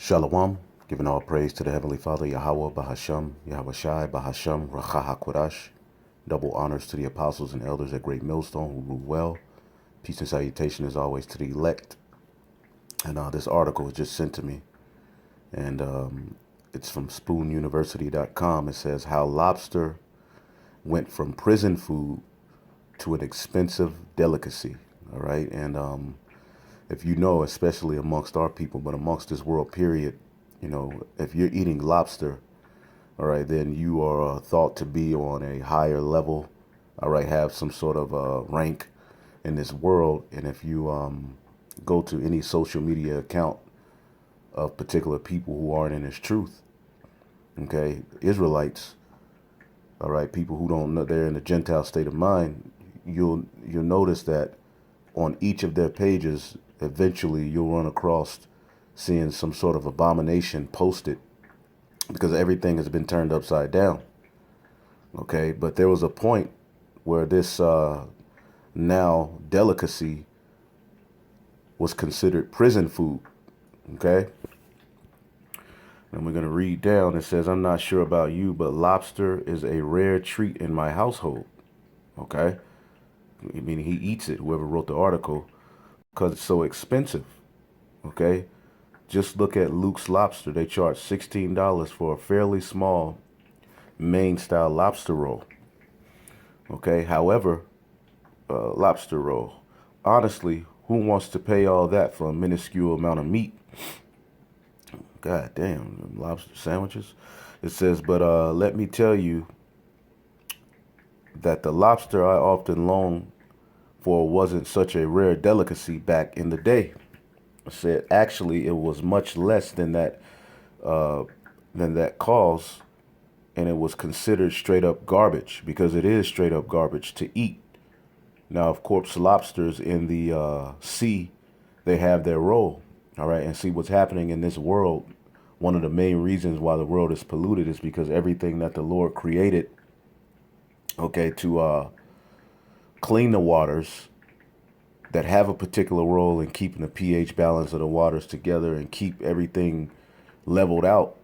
Shalom, giving all praise to the Heavenly Father, Yahweh, Bahasham, Yahweh Shai, Bahasham, Racha HaKodash. Double honors to the apostles and elders at Great Millstone who rule well. Peace and salutation as always to the elect. And this article was just sent to me. And it's from spoonuniversity.com. It says how lobster went from prison food to an expensive delicacy. All right. And if you know, especially amongst our people, but amongst this world period, you know, if you're eating lobster, all right, then you are thought to be on a higher level, all right, have some sort of rank in this world. And if you go to any social media account of particular people who aren't in this truth, okay, Israelites, all right, people who don't know they're in the Gentile state of mind, you'll notice that on each of their pages, eventually you'll run across seeing some sort of abomination posted because everything has been turned upside down. Okay, but there was a point where this now delicacy was considered prison food. Okay, and we're going to read down. It says, I'm not sure about you, but lobster is a rare treat in my household. Okay, I mean, he eats it, whoever wrote the article, because it's so expensive. Okay, just look at Luke's Lobster. They charge $16 for a fairly small Maine style lobster roll. Okay, however, lobster roll. Honestly, who wants to pay all that for a minuscule amount of meat? God damn, lobster sandwiches. It says, but let me tell you that the lobster I often longed for wasn't such a rare delicacy back in the day. It said actually it was much less than that cause, and it was considered straight up garbage because it is straight up garbage to eat. Now, of course, lobsters in the sea, they have their role. All right. And see what's happening in this world. One of the main reasons why the world is polluted is because everything that the Lord created, okay, to clean the waters that have a particular role in keeping the pH balance of the waters together and keep everything leveled out,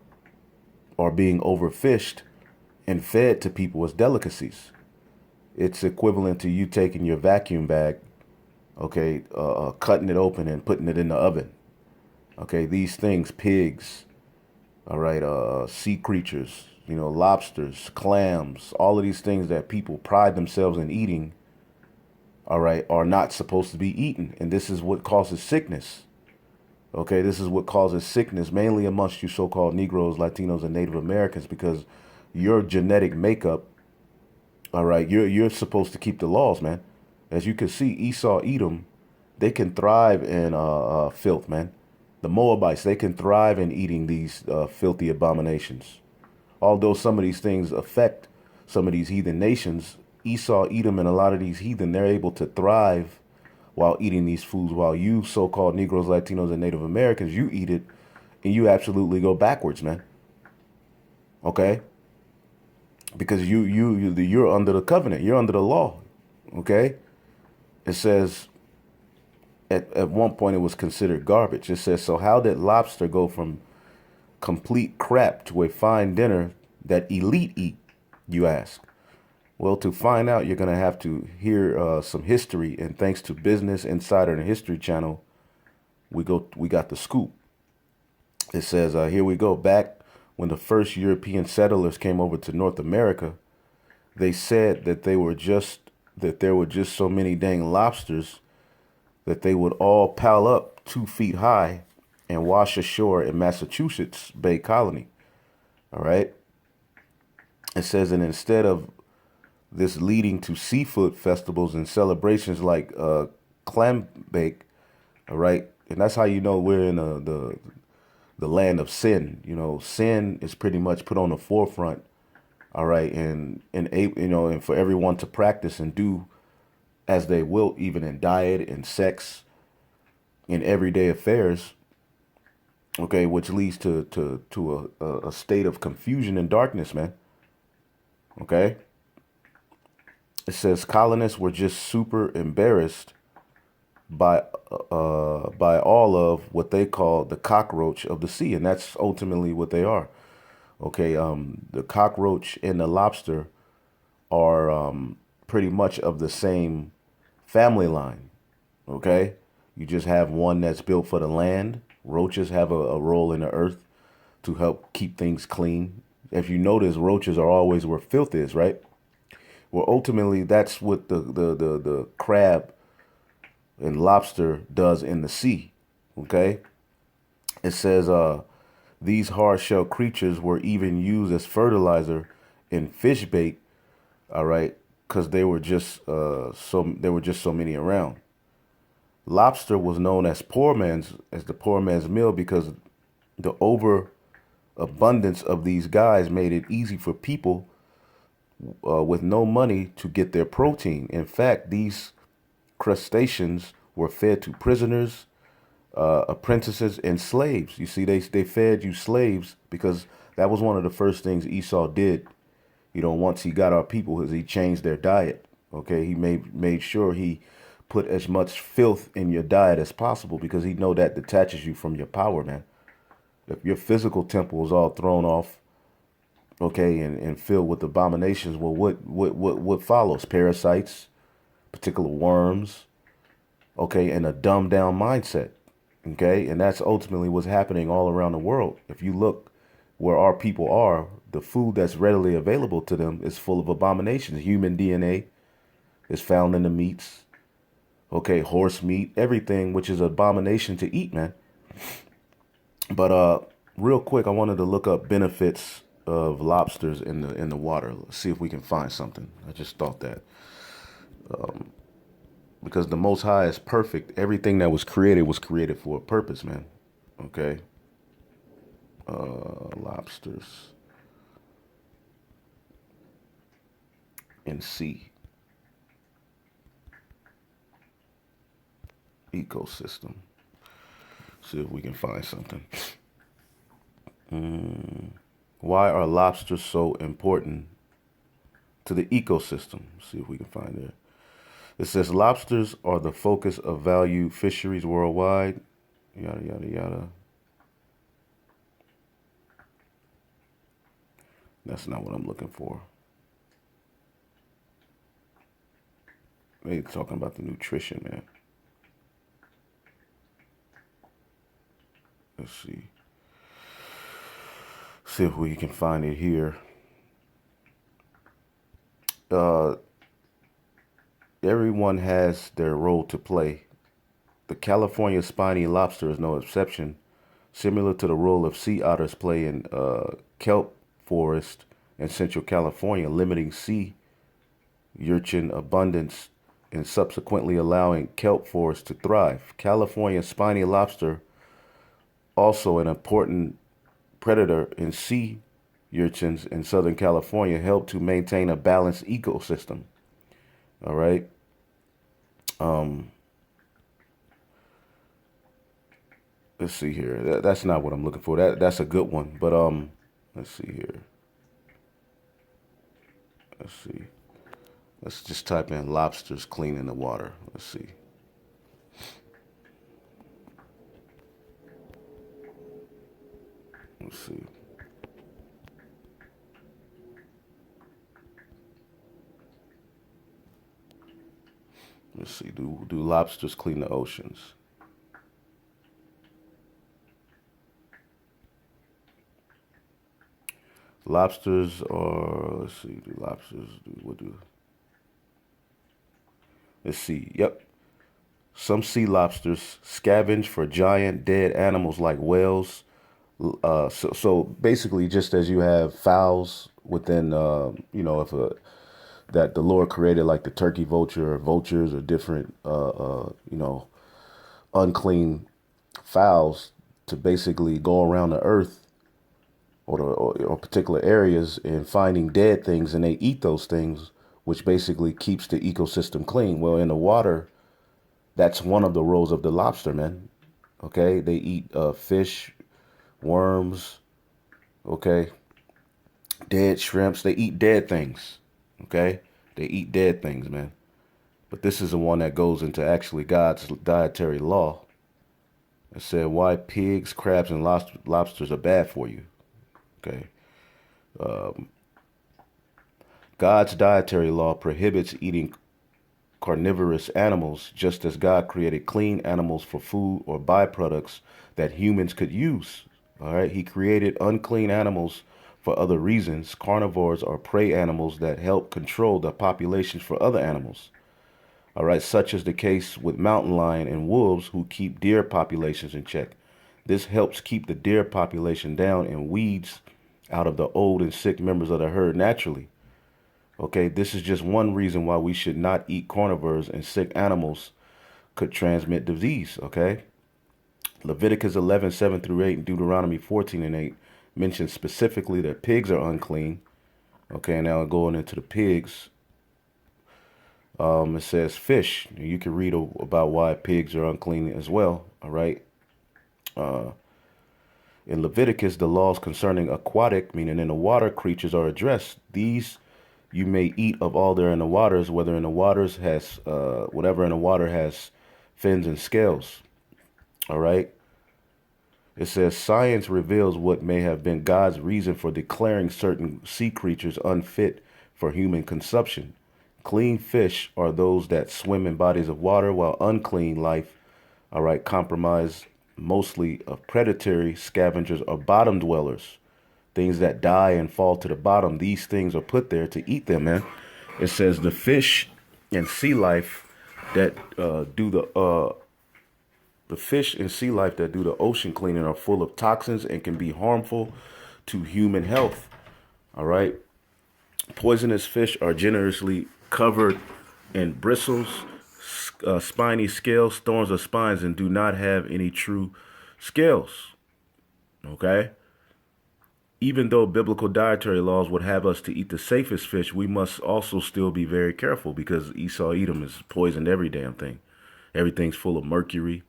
are being overfished and fed to people as delicacies. It's equivalent to you taking your vacuum bag, okay, cutting it open and putting it in the oven. Okay, these things, pigs, all right, sea creatures, you know, lobsters, clams, all of these things that people pride themselves in eating, all right, are not supposed to be eaten. And this is what causes sickness. Okay, this is what causes sickness, mainly amongst you so-called Negroes, Latinos, and Native Americans, because your genetic makeup, all right, you're supposed to keep the laws, man. As you can see, Esau, Edom, they can thrive in filth, man. The Moabites, they can thrive in eating these filthy abominations. Although some of these things affect some of these heathen nations, Esau, Edom, and a lot of these heathen, they're able to thrive while eating these foods, while you so-called Negroes, Latinos, and Native Americans, you eat it and you absolutely go backwards, man. Okay? Because you're under the covenant, you're under the law. Okay? It says at one point it was considered garbage. It says, so how did lobster go from complete crap to a fine dinner that elite eat, you ask? Well, to find out, you're going to have to hear some history. And thanks to Business Insider and History Channel, we got the scoop. It says, here we go. Back when the first European settlers came over to North America, they said that there were just so many dang lobsters that they would all pile up 2 feet high and wash ashore in Massachusetts Bay Colony. All right. It says, and instead of this leading to seafood festivals and celebrations like clam bake, all right, and that's how you know we're in the land of sin. You know, sin is pretty much put on the forefront, all right, and you know, and for everyone to practice and do as they will, even in diet and sex, in everyday affairs. Okay, which leads to a state of confusion and darkness, man. Okay. It says colonists were just super embarrassed by by all of what they call the cockroach of the sea, and that's ultimately what they are. Okay, the cockroach and the lobster are pretty much of the same family line. Okay, you just have one that's built for the land. Roaches have a role in the earth to help keep things clean. If you notice, roaches are always where filth is, right? Well, ultimately, that's what the crab and lobster does in the sea. Okay, it says these hard shell creatures were even used as fertilizer in fish bait. All right, because they were just so many around. Lobster was known as the poor man's meal because the overabundance of these guys made it easy for people with no money to get their protein. In fact, these crustaceans were fed to prisoners, apprentices, and slaves. You see, they fed you slaves because that was one of the first things Esau did. You know, once he got our people, is he changed their diet. Okay, he made sure he put as much filth in your diet as possible because he know that detaches you from your power, man. If your physical temple is all thrown off, okay, and filled with abominations, well, what follows? Parasites, particular worms, okay, and a dumbed down mindset, okay, and that's ultimately what's happening all around the world. If you look where our people are, the food that's readily available to them is full of abominations. Human DNA is found in the meats, okay, horse meat, everything, which is an abomination to eat, man. But real quick, I wanted to look up benefits of lobsters in the water. Let's see if we can find something. I just thought that because the Most High is perfect. Everything that was created for a purpose, man. Okay, lobsters in sea ecosystem. See if we can find something. Why are lobsters so important to the ecosystem? See if we can find it. It says lobsters are the focus of value fisheries worldwide. Yada yada yada. That's not what I'm looking for. They talking about the nutrition, man. Let's see. See if we can find it here. Uh, everyone has their role to play. The California spiny lobster is no exception. Similar to the role of sea otters play in kelp forest in Central California, limiting sea urchin abundance and subsequently allowing kelp forests to thrive. California spiny lobster, also an important predator in sea urchins in Southern California, help to maintain a balanced ecosystem. All right. Let's see here. That's not what I'm looking for. That's a good one. But let's see here. Let's see. Let's just type in lobsters cleaning the water. Let's see. Let's see. Let's see. Do lobsters clean the oceans? Lobsters are. Let's see. Do lobsters do what do? Let's see. Yep. Some sea lobsters scavenge for giant dead animals like whales. So basically, just as you have fowls within, if that the Lord created, like the turkey vulture or vultures or different, unclean fowls to basically go around the earth or particular areas and finding dead things, and they eat those things, which basically keeps the ecosystem clean. Well, in the water, that's one of the roles of the lobster, man. Okay, they eat fish, worms, okay, dead shrimps. They eat dead things. Okay, they eat dead things, man. But this is the one that goes into actually God's dietary law. It said why pigs, crabs, and lobsters are bad for you. Okay. God's dietary law prohibits eating carnivorous animals, just as God created clean animals for food or byproducts that humans could use. All right. He created unclean animals for other reasons. Carnivores are prey animals that help control the populations for other animals. All right, such as the case with mountain lion and wolves who keep deer populations in check. This helps keep the deer population down and weeds out of the old and sick members of the herd naturally. Okay, this is just one reason why we should not eat carnivores, and sick animals could transmit disease. Okay, Leviticus 11:7 through 8 and Deuteronomy 14 and 8 mention specifically that pigs are unclean. Okay, now going into the pigs, it says fish. You can read about why pigs are unclean as well. All right. In Leviticus, the laws concerning aquatic, meaning in the water, creatures are addressed. These you may eat of all there in the waters, whether in the waters has whatever in the water has fins and scales. All right. It says science reveals what may have been God's reason for declaring certain sea creatures unfit for human consumption. Clean fish are those that swim in bodies of water, while unclean life, all right, comprise mostly of predatory scavengers or bottom dwellers, things that die and fall to the bottom. These things are put there to eat them, man. It says the fish and sea life that do the fish and sea life that do the ocean cleaning are full of toxins and can be harmful to human health. All right. Poisonous fish are generously covered in bristles, spiny scales, thorns, or spines, and do not have any true scales. Okay? Even though biblical dietary laws would have us to eat the safest fish, we must also still be very careful because Esau Edom has poisoned every damn thing. Everything's full of mercury.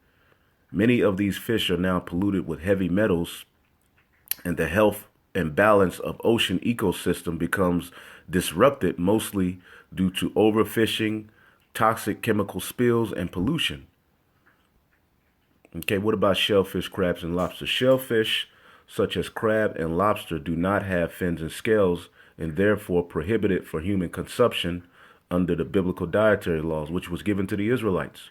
Many of these fish are now polluted with heavy metals, and the health and balance of ocean ecosystem becomes disrupted mostly due to overfishing, toxic chemical spills, and pollution. Okay, what about shellfish, crabs, and lobsters? Shellfish, such as crab and lobster, do not have fins and scales and therefore prohibited for human consumption under the biblical dietary laws, which was given to the Israelites.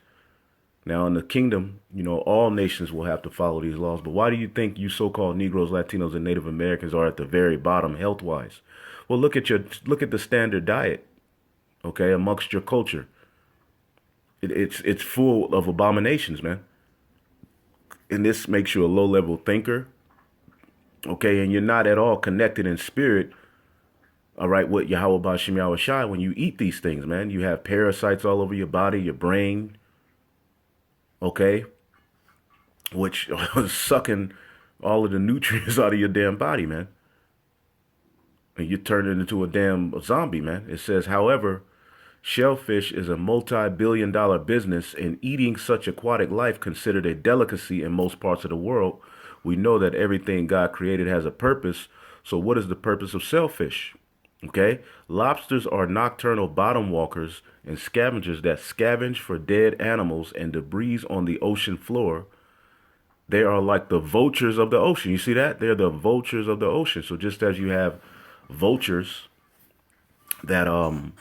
Now, in the kingdom, all nations will have to follow these laws. But why do you think you so-called Negroes, Latinos, and Native Americans are at the very bottom health-wise? Well, look at the standard diet, okay, amongst your culture. It's full of abominations, man. And this makes you a low-level thinker, okay, and you're not at all connected in spirit, all right, with Yahweh Bashim Yahweh Shai when you eat these things, man. You have parasites all over your body, your brain, okay, which are sucking all of the nutrients out of your damn body, man. And you turn it into a damn zombie, man. It says, however, shellfish is a multi-billion-dollar business, and eating such aquatic life considered a delicacy in most parts of the world. We know that everything God created has a purpose. So what is the purpose of shellfish? Okay, lobsters are nocturnal bottom walkers and scavengers that scavenge for dead animals and debris on the ocean floor. They are like the vultures of the ocean. You see that? They're the vultures of the ocean. So just as you have vultures that go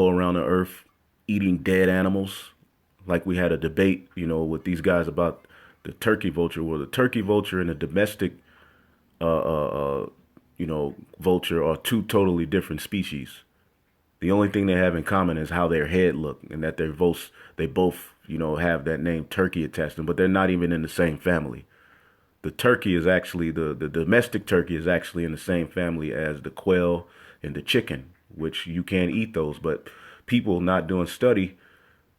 around the earth eating dead animals, like we had a debate, with these guys about the turkey vulture. Well, the turkey vulture and the domestic vulture are two totally different species. The only thing they have in common is how their head look, and that they both have that name turkey attached to them, but they're not even in the same family. The turkey is actually the domestic turkey is actually in the same family as the quail and the chicken, which you can't eat those. But people not doing study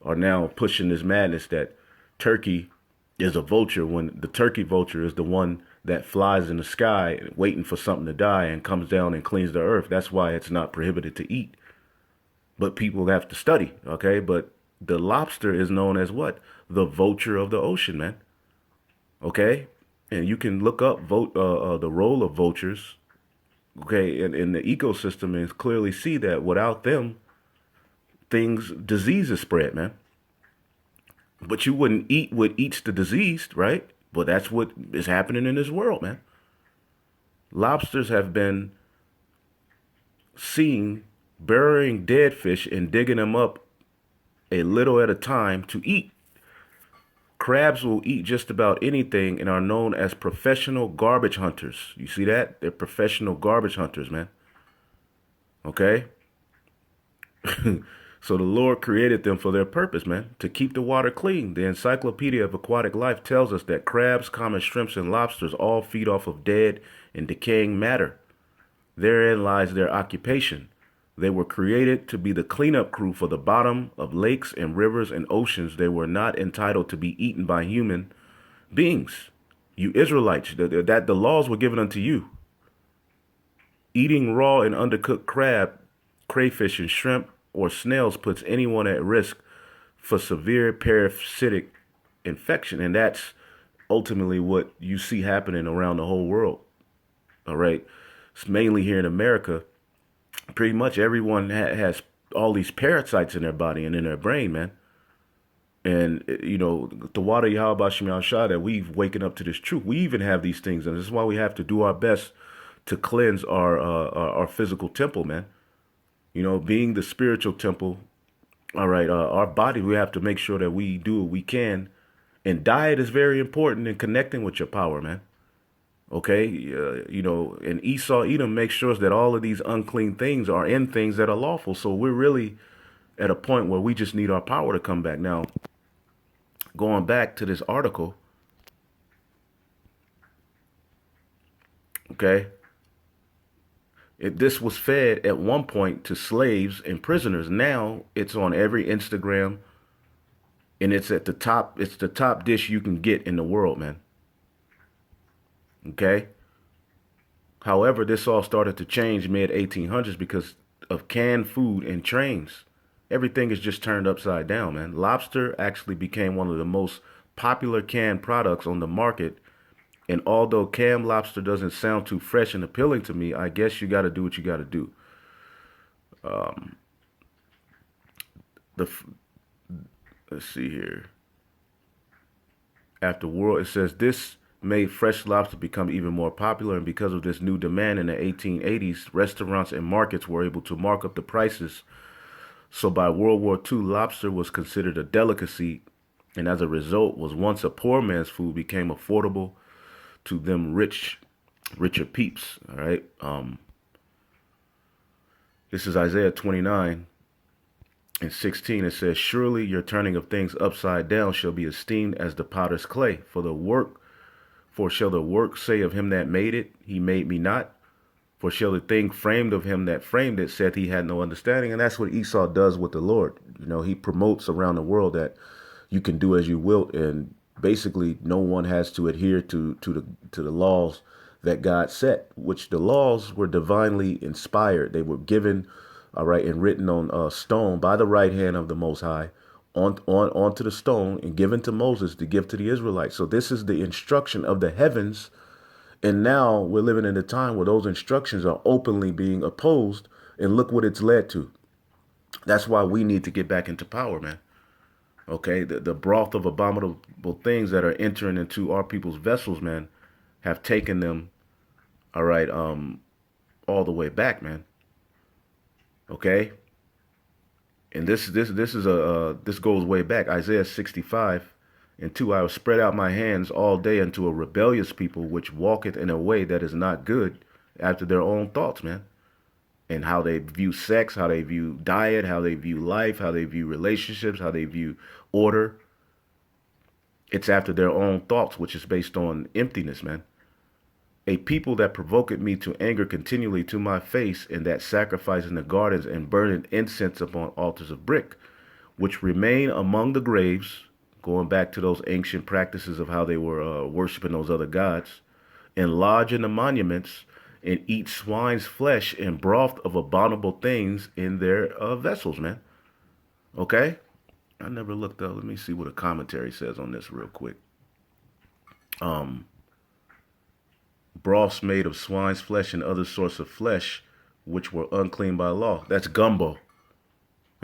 are now pushing this madness that turkey is a vulture when the turkey vulture is the one that flies in the sky waiting for something to die and comes down and cleans the earth. That's why it's not prohibited to eat. But people have to study, okay? But the lobster is known as what? The vulture of the ocean, man. Okay? And you can look up the role of vultures, okay, in the ecosystem and clearly see that without them, diseases spread, man. But you wouldn't eat what eats the diseased, right? But that's what is happening in this world, man. Lobsters have been seen burying dead fish and digging them up a little at a time to eat. Crabs will eat just about anything and are known as professional garbage hunters. You see that? They're professional garbage hunters, man. Okay? So the Lord created them for their purpose, man, to keep the water clean. The Encyclopedia of Aquatic Life tells us that crabs, common shrimps, and lobsters all feed off of dead and decaying matter. Therein lies their occupation. They were created to be the cleanup crew for the bottom of lakes and rivers and oceans. They were not entitled to be eaten by human beings. You Israelites, that the laws were given unto you. Eating raw and undercooked crab, crayfish, and shrimp or snails puts anyone at risk for severe parasitic infection. And that's ultimately what you see happening around the whole world. All right. It's mainly here in America. Pretty much everyone has all these parasites in their body and in their brain, man. And, you know, the water Yahweh Shem Yahshua that we've waken up to this truth. We even have these things. And this is why we have to do our best to cleanse our physical temple, man. You know, being the spiritual temple, all right, our body, we have to make sure that we do what we can. And diet is very important in connecting with your power, man. Okay, you know, and Esau, Edom makes sure that all of these unclean things are in things that are lawful. So we're really at a point where we just need our power to come back. Now, going back to this article, okay, this was fed at one point to slaves and prisoners. Now it's on every Instagram, and it's at the top. It's the top dish you can get in the world, man. Okay. However, this all started to change mid 1800s because of canned food and trains. Everything is just turned upside down, man. Lobster actually became one of the most popular canned products on the market. And although canned lobster doesn't sound too fresh and appealing to me, I guess you got to do what you got to do. The Let's see here. After world, it says this made fresh lobster become even more popular, and because of this new demand in the 1880s, restaurants and markets were able to mark up the prices. So by World War II, lobster was considered a delicacy, and as a result, was once a poor man's food became affordable to them richer peeps. All right. This is Isaiah 29 and 16. It says, "Surely your turning of things upside down shall be esteemed as the potter's clay. For shall the work say of him that made it, he made me not? For shall the thing framed of him that framed it, saith he had no understanding?" And that's what Esau does with the Lord. You know, he promotes around the world that you can do as you will, and basically no one has to adhere to the laws that God set, which the laws were divinely inspired. They were given, all right, and written on stone by the right hand of the Most High, onto the stone, and given to Moses to give to the Israelites. So this is the instruction of the heavens, and now we're living in a time where those instructions are openly being opposed, and look what it's led to. That's why we need to get back into power, man. Okay, the broth of abominable things that are entering into our people's vessels, man, have taken them, all right, all the way back, man. Okay, and this goes way back. Isaiah 65:2. "I will spread out my hands all day unto a rebellious people, which walketh in a way that is not good, after their own thoughts," man. And how they view sex, how they view diet, how they view life, how they view relationships, how they view order. It's after their own thoughts, which is based on emptiness, man. "A people that provoked me to anger continually to my face, and that sacrifice in the gardens and burning incense upon altars of brick, which remain among the graves," going back to those ancient practices of how they were worshiping those other gods, "and lodge in the monuments, and eat swine's flesh and broth of abominable things in their vessels," man. Okay? I never looked up. Let me see what a commentary says on this real quick. Broths made of swine's flesh and other sorts of flesh, which were unclean by law. That's gumbo.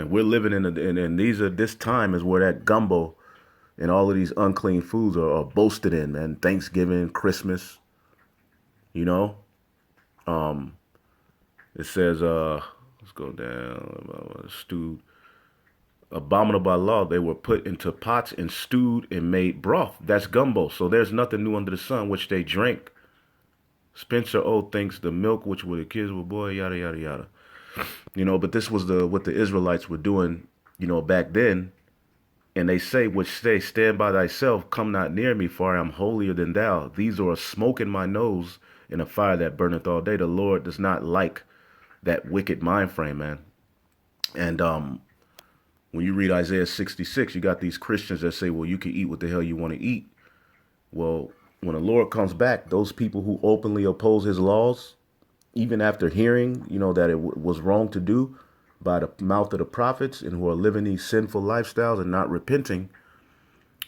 And we're living in and these are this time is where that gumbo and all of these unclean foods are boasted in, man. Thanksgiving, Christmas, you know. Um, it says, let's go down. Stewed, abominable by law, they were put into pots and stewed and made broth. That's gumbo. So there's nothing new under the sun, which they drank. Spencer O thinks the milk, which were the kids were boy, yada yada yada. You know, but this was what the Israelites were doing, you know, back then. And they say, which say, stand by thyself, come not near me, for I am holier than thou. These are a smoke in my nose and a fire that burneth all day. The Lord does not like that wicked mind frame, man. And when you read Isaiah 66, you got these Christians that say, well, you can eat what the hell you want to eat. Well, when the Lord comes back, those people who openly oppose his laws, even after hearing, you know, that it was wrong to do by the mouth of the prophets and who are living these sinful lifestyles and not repenting,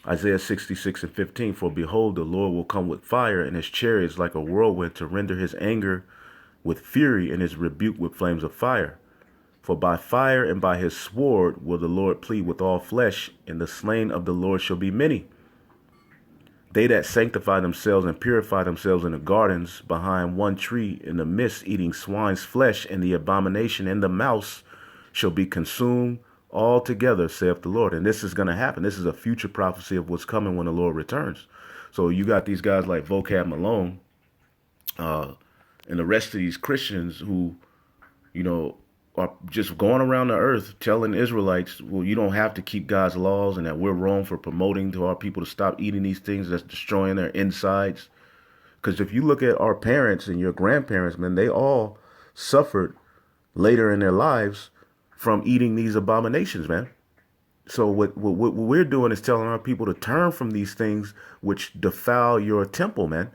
Isaiah 66 and 15, for behold, the Lord will come with fire and his chariots like a whirlwind to render his anger with fury and his rebuke with flames of fire. For by fire and by his sword will the Lord plead with all flesh, and the slain of the Lord shall be many. They that sanctify themselves and purify themselves in the gardens behind one tree in the midst, eating swine's flesh, and the abomination and the mouse shall be consumed altogether, saith the Lord. And this is going to happen. This is a future prophecy of what's coming when the Lord returns. So you got these guys like Vocab Malone and the rest of these Christians who, you know, are just going around the earth telling Israelites, well, you don't have to keep God's laws and that we're wrong for promoting to our people to stop eating these things that's destroying their insides. Because if you look at our parents and your grandparents, man, they all suffered later in their lives from eating these abominations, man. So what we're doing is telling our people to turn from these things which defile your temple, man.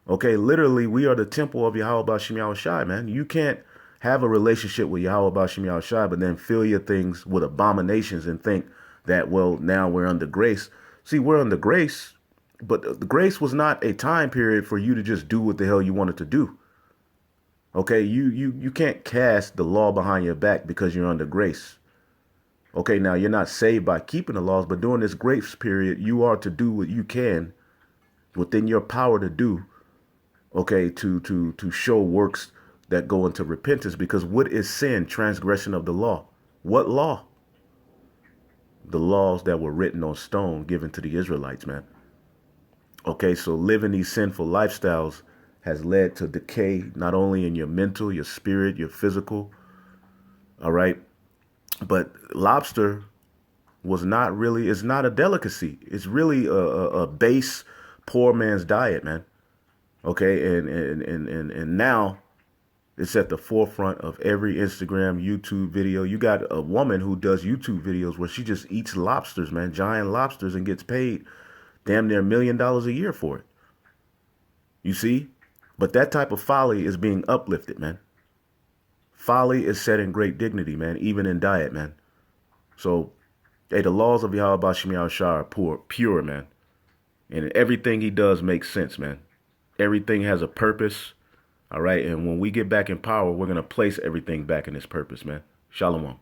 Okay, literally, we are the temple of Yahweh Bashim Yahushai, man. You can't have a relationship with Yahweh Bashim Yahushai, but then fill your things with abominations and think that, well, now we're under grace. See, we're under grace, but the grace was not a time period for you to just do what the hell you wanted to do. Okay, you can't cast the law behind your back because you're under grace. Okay, now you're not saved by keeping the laws, but during this grace period, you are to do what you can within your power to do, okay, to show works that go into repentance. Because what is sin? Transgression of the law. What law? The laws that were written on stone given to the Israelites, man. Okay, so living these sinful lifestyles has led to decay, not only in your mental, your spirit, your physical. All right. But lobster was not really, it's not a delicacy. It's really a base poor man's diet, man. Okay. And now it's at the forefront of every Instagram, YouTube video. You got a woman who does YouTube videos where she just eats lobsters, man, giant lobsters, and gets paid damn near $1 million a year for it. You see? But that type of folly is being uplifted, man. Folly is set in great dignity, man, even in diet, man. So, hey, the laws of Yahweh Bashim Yahushua are pure, man. And everything he does makes sense, man. Everything has a purpose, all right? And when we get back in power, we're going to place everything back in its purpose, man. Shalom.